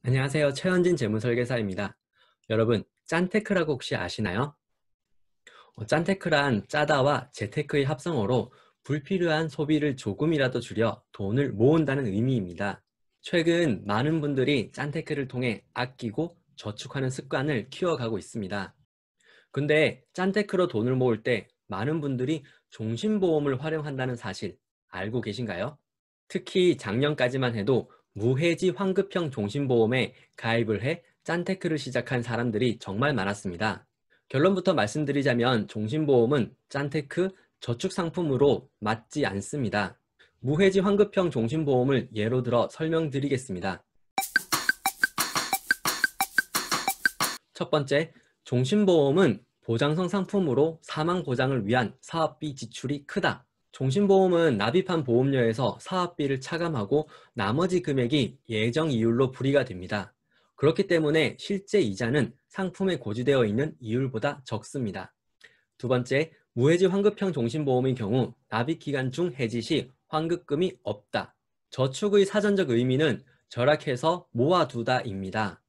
안녕하세요. 최현진 재무설계사입니다. 여러분, 짠테크라고 혹시 아시나요? 짠테크란 짜다와 재테크의 합성어로 불필요한 소비를 조금이라도 줄여 돈을 모은다는 의미입니다. 최근 많은 분들이 짠테크를 통해 아끼고 저축하는 습관을 키워가고 있습니다. 근데 짠테크로 돈을 모을 때 많은 분들이 종신보험을 활용한다는 사실 알고 계신가요? 특히 작년까지만 해도 무해지 환급형 종신보험에 가입을 해 짠테크를 시작한 사람들이 정말 많았습니다. 결론부터 말씀드리자면 종신보험은 짠테크 저축 상품으로 맞지 않습니다. 무해지 환급형 종신보험을 예로 들어 설명드리겠습니다. 첫 번째, 종신보험은 보장성 상품으로 사망보장을 위한 사업비 지출이 크다. 종신보험은 납입한 보험료에서 사업비를 차감하고 나머지 금액이 예정 이율로 불이가 됩니다. 그렇기 때문에 실제 이자는 상품에 고지되어 있는 이율보다 적습니다. 두 번째, 무해지 환급형 종신보험의 경우 납입기간 중 해지 시 환급금이 없다. 저축의 사전적 의미는 절약해서 모아두다입니다.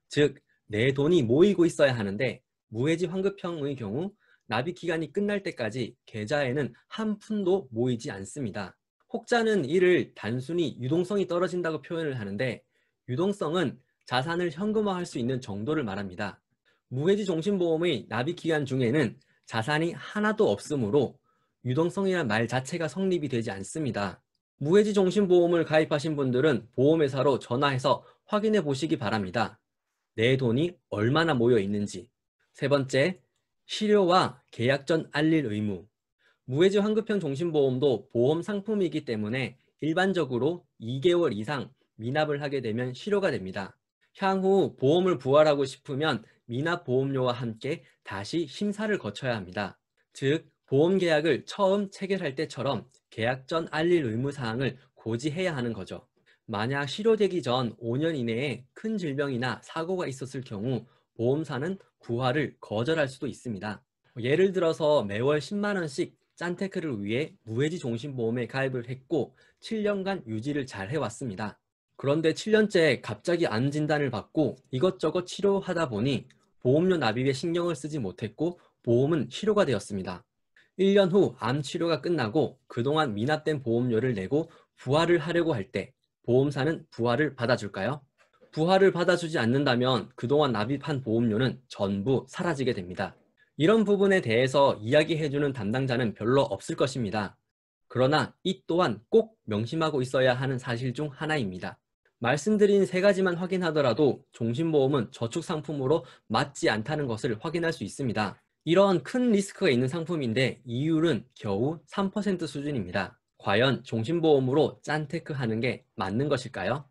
즉, 내 돈이 모이고 있어야 하는데 무해지 환급형의 경우 납입 기간이 끝날 때까지 계좌에는 한 푼도 모이지 않습니다. 혹자는 이를 단순히 유동성이 떨어진다고 표현을 하는데 유동성은 자산을 현금화할 수 있는 정도를 말합니다. 무해지 종신보험의 납입 기간 중에는 자산이 하나도 없으므로 유동성이란 말 자체가 성립이 되지 않습니다. 무해지 종신보험을 가입하신 분들은 보험회사로 전화해서 확인해 보시기 바랍니다. 내 돈이 얼마나 모여 있는지. 세 번째, 실효와 계약 전 알릴 의무. 무해지 환급형 종신보험도 보험 상품이기 때문에 일반적으로 2개월 이상 미납을 하게 되면 실효가 됩니다. 향후 보험을 부활하고 싶으면 미납 보험료와 함께 다시 심사를 거쳐야 합니다. 즉, 보험 계약을 처음 체결할 때처럼 계약 전 알릴 의무 사항을 고지해야 하는 거죠. 만약 실효되기 전 5년 이내에 큰 질병이나 사고가 있었을 경우 보험사는 부활을 거절할 수도 있습니다. 예를 들어서 매월 10만 원씩 짠테크를 위해 무해지 종신보험에 가입을 했고 7년간 유지를 잘 해왔습니다. 그런데 7년째 갑자기 암 진단을 받고 이것저것 치료하다 보니 보험료 납입에 신경을 쓰지 못했고 보험은 실효가 되었습니다. 1년 후 암 치료가 끝나고 그동안 미납된 보험료를 내고 부활을 하려고 할 때 보험사는 부활을 받아줄까요? 부활을 받아주지 않는다면 그동안 납입한 보험료는 전부 사라지게 됩니다. 이런 부분에 대해서 이야기해주는 담당자는 별로 없을 것입니다. 그러나 이 또한 꼭 명심하고 있어야 하는 사실 중 하나입니다. 말씀드린 세 가지만 확인하더라도 종신보험은 저축상품으로 맞지 않다는 것을 확인할 수 있습니다. 이런 큰 리스크가 있는 상품인데 이율은 겨우 3% 수준입니다. 과연 종신보험으로 짠테크 하는 게 맞는 것일까요?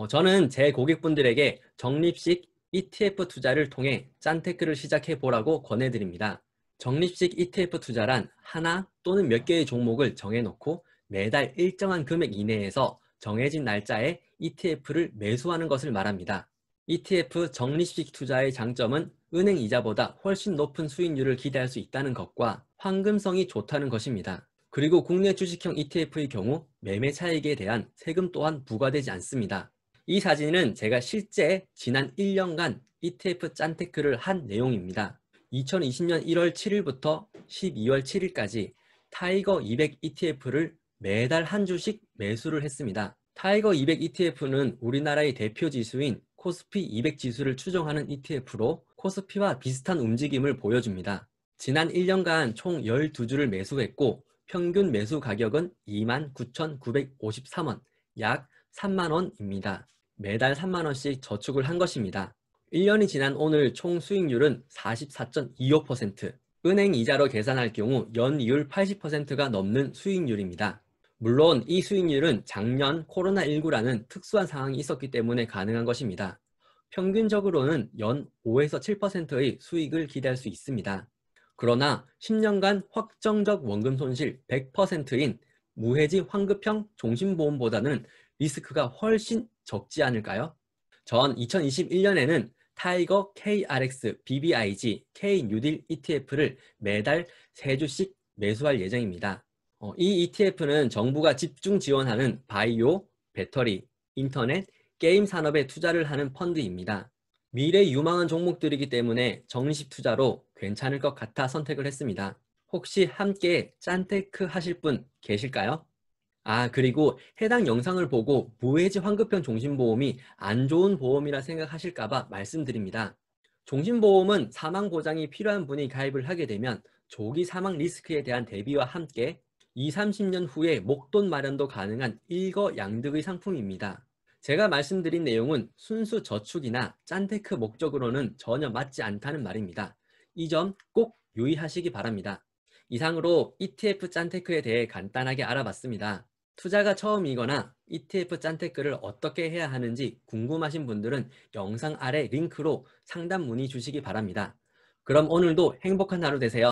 저는 제 고객분들에게 적립식 ETF 투자를 통해 짠테크를 시작해 보라고 권해드립니다. 적립식 ETF 투자란 하나 또는 몇 개의 종목을 정해놓고 매달 일정한 금액 이내에서 정해진 날짜에 ETF를 매수하는 것을 말합니다. ETF 적립식 투자의 장점은 은행 이자보다 훨씬 높은 수익률을 기대할 수 있다는 것과 황금성이 좋다는 것입니다. 그리고 국내 주식형 ETF의 경우 매매 차익에 대한 세금 또한 부과되지 않습니다. 이 사진은 제가 실제 지난 1년간 ETF 짠테크를 한 내용입니다. 2020년 1월 7일부터 12월 7일까지 타이거 200 ETF를 매달 한 주씩 매수를 했습니다. 타이거 200 ETF는 우리나라의 대표 지수인 코스피 200 지수를 추정하는 ETF로 코스피와 비슷한 움직임을 보여줍니다. 지난 1년간 총 12주를 매수했고 평균 매수 가격은 29,953원, 약 3만원입니다. 매달 3만원씩 저축을 한 것입니다. 1년이 지난 오늘 총 수익률은 44.25%, 은행 이자로 계산할 경우 연이율 80%가 넘는 수익률입니다. 물론 이 수익률은 작년 코로나19라는 특수한 상황이 있었기 때문에 가능한 것입니다. 평균적으로는 연 5에서 7%의 수익을 기대할 수 있습니다. 그러나 10년간 확정적 원금 손실 100%인 무해지 환급형 종신보험보다는 리스크가 훨씬 적지 않을까요? 전 2021년에는 타이거 KRX, BBIG, K뉴딜 ETF를 매달 3주씩 매수할 예정입니다. 이 ETF는 정부가 집중 지원하는 바이오, 배터리, 인터넷, 게임 산업에 투자를 하는 펀드입니다. 미래 유망한 종목들이기 때문에 정식 투자로 괜찮을 것 같아 선택을 했습니다. 혹시 함께 짠테크 하실 분 계실까요? 그리고 해당 영상을 보고 무해지 환급형 종신보험이 안 좋은 보험이라 생각하실까봐 말씀드립니다. 종신보험은 사망보장이 필요한 분이 가입을 하게 되면 조기 사망 리스크에 대한 대비와 함께 20, 30년 후에 목돈 마련도 가능한 일거양득의 상품입니다. 제가 말씀드린 내용은 순수 저축이나 짠테크 목적으로는 전혀 맞지 않다는 말입니다. 이 점 꼭 유의하시기 바랍니다. 이상으로 ETF 짠테크에 대해 간단하게 알아봤습니다. 투자가 처음이거나 ETF 짠테크를 어떻게 해야 하는지 궁금하신 분들은 영상 아래 링크로 상담 문의 주시기 바랍니다. 그럼 오늘도 행복한 하루 되세요.